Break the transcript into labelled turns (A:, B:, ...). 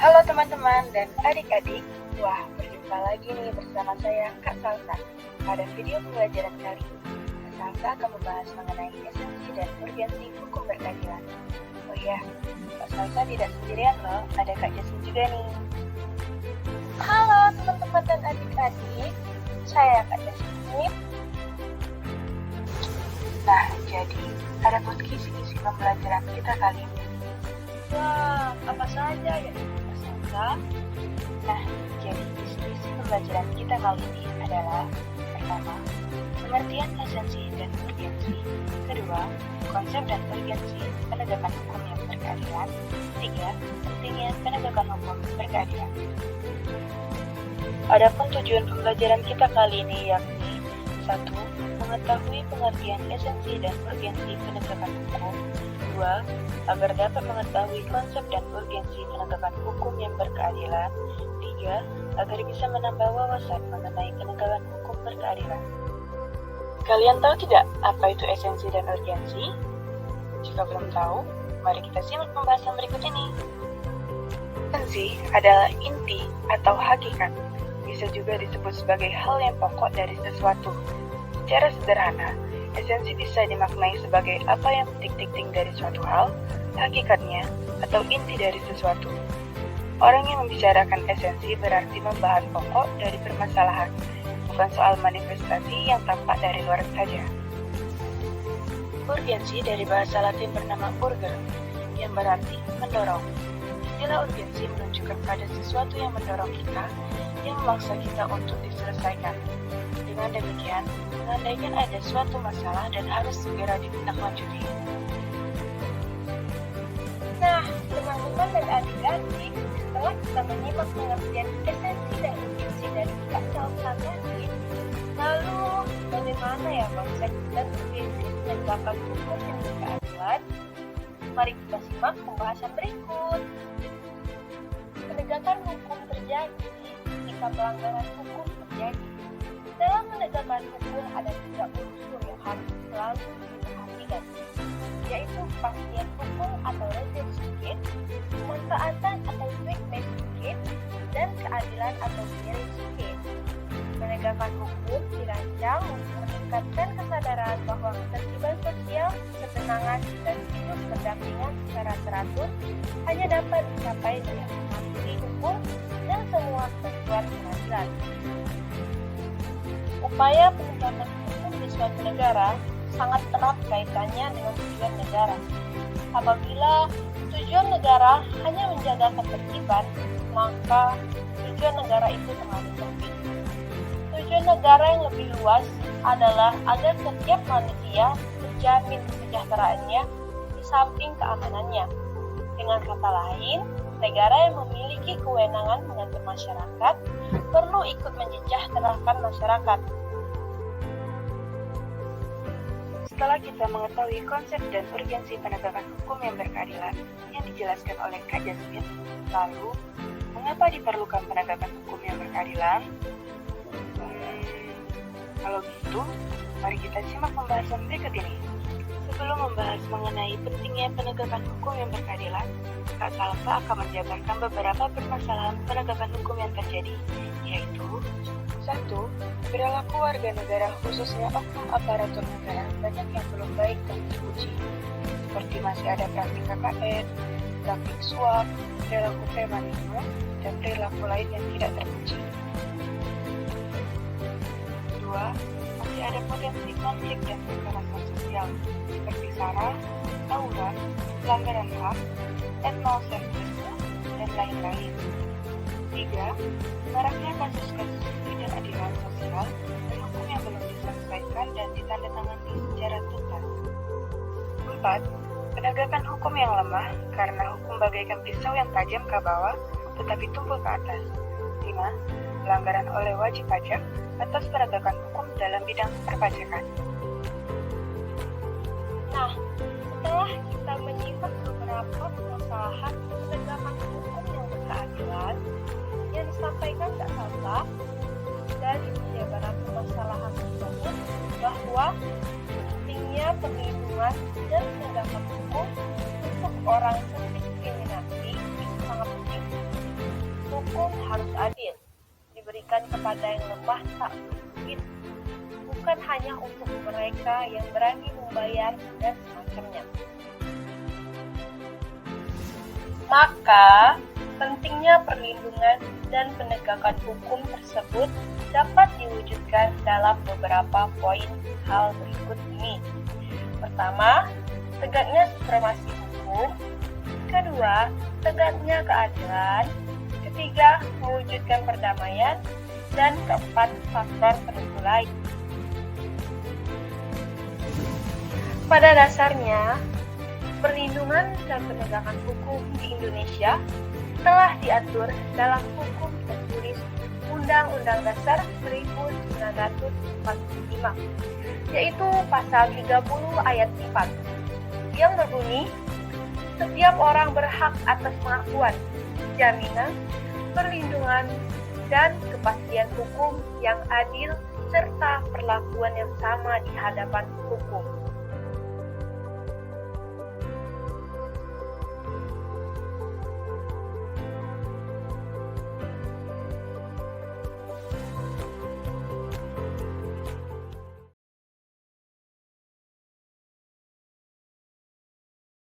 A: Halo teman-teman dan adik-adik, wah berjumpa lagi nih bersama saya Kak Salsa. Pada video pembelajaran kali ini, Kak Salsa akan membahas mengenai esensi dan urgensi hukum berkeadilan. Oh iya, Kak Salsa tidak sendirian loh, ada Kak Jasmine juga nih. Halo teman-teman dan adik-adik, saya Kak Jasmine. Nah, jadi ada buat kisi-kisi pembelajaran kita kali ini. Wah, apa saja ya? Nah, jadi isi pembelajaran kita kali ini adalah pertama, pengertian esensi dan urgensi. Kedua, konsep dan urgensi penegakan hukum yang berkeadilan. Tiga, pentingnya penegakan hukum berkeadilan. Adapun tujuan pembelajaran kita kali ini yakni 1. Mengetahui pengertian esensi dan urgensi penegakan hukum. 2. Agar dapat mengetahui konsep dan urgensi penegakan hukum yang berkeadilan. 3. Agar bisa menambah wawasan mengenai penegakan hukum berkeadilan. Kalian tahu tidak apa itu esensi dan urgensi? Jika belum tahu, mari kita simak pembahasan berikut ini. Esensi adalah inti atau hakikat. Bisa juga disebut sebagai hal yang pokok dari sesuatu. Secara sederhana, esensi bisa dimaknai sebagai apa yang penting dari suatu hal, hakikatnya, atau inti dari sesuatu. Orang yang membicarakan esensi berarti membahas pokok dari permasalahan, bukan soal manifestasi yang tampak dari luar saja. Urgensi dari bahasa Latin bernama urger, yang berarti mendorong. Istilah urgensi menunjukkan pada sesuatu yang mendorong kita, yang memaksa kita untuk diselesaikan. Dengan demikian, mengandaikan ada suatu masalah dan harus segera ditindaklanjuti. Nah, teman-teman dan adik-adik, setelah kita menyimak pengertian esensi dan urgensi dari Kak Salsa tadi, lalu bagaimana ya konsep dan urgensi penegakan hukum yang berkeadilan? Mari kita simak pembahasan berikut. Penegakan hukum terjadi jika pelanggaran hukum terjadi. Dalam menegakkan hukum ada 3 unsur yang harus selalu diperhatikan, yaitu kepastian hukum atau rezim sedikit, kemanfaatan atau quick sedikit, dan keadilan atau fair sedikit. Penegakan hukum dirancang untuk meningkatkan kesadaran bahwa ketertiban sosial, ketenangan, dan hidup berdampingan secara teratur hanya dapat dicapai dengan mematuhi hukum dan semua ketentuan pengadilan. Upaya penegakan hukum di suatu negara sangat erat kaitannya dengan tujuan negara. Apabila tujuan negara hanya menjaga ketertiban, maka tujuan negara itu terlalu sempit. Tujuan negara yang lebih luas adalah agar setiap manusia terjamin kesejahteraannya di samping keamanannya. Dengan kata lain, negara yang memiliki kewenangan mengatur masyarakat perlu ikut mensejahterakan masyarakat. Setelah kita mengetahui konsep dan urgensi penegakan hukum yang berkeadilan yang dijelaskan oleh Kak Jasmine, lalu mengapa diperlukan penegakan hukum yang berkeadilan? Kalau gitu, mari kita simak pembahasan berikut ini. Sebelum membahas mengenai pentingnya penegakan hukum yang berkeadilan, Kak Salsa akan menjabarkan beberapa permasalahan penegakan hukum yang terjadi, yaitu 1. Perilaku warga negara khususnya oknum aparatur negara banyak yang belum baik dan teruji, seperti masih ada praktik KKN, praktik suap, perilaku premanisme, dan perilaku lain yang tidak terpuji. 2. Masih ada potensi konflik dan kekerasan sosial, seperti SARA, tawuran, pelanggaran HAM, etnosentrisme, dan lain-lain. 3. Maraknya kasus-kasus ketidakadilan sosial dan hukum yang belum diselesaikan dan ditandatangani secara tuntas. 4. Penegakan hukum yang lemah karena hukum bagaikan pisau yang tajam ke bawah tetapi tumpul ke atas. 5. Pelanggaran oleh wajib pajak atas penegakan hukum dalam bidang perpajakan. Nah, setelah kita menyimak beberapa permasalahan penegakan hukum yang berkeadilan yang disampaikan Kak Salsa, dari penjabaran permasalahan tersebut bahwa pentingnya perlindungan dan penegakan hukum untuk orang terdiskriminasi itu sangat penting.
B: diberikan kepada yang lemah tak sedikit, bukan hanya untuk mereka yang berani membayar dan semacamnya. Maka, pentingnya perlindungan dan penegakan hukum tersebut dapat diwujudkan dalam beberapa poin hal berikut ini. Pertama, tegaknya supremasi hukum. Kedua, tegaknya keadilan. Ketiga, mewujudkan perdamaian. Dan keempat, faktor penentu lain. Pada dasarnya, perlindungan dan penegakan hukum di Indonesia telah diatur dalam hukum tertulis Undang-Undang Dasar 1945, yaitu pasal 30 ayat 4, yang berbunyi, setiap orang berhak atas pengakuan, jaminan, perlindungan, dan kepastian hukum yang adil serta perlakuan yang sama di hadapan hukum.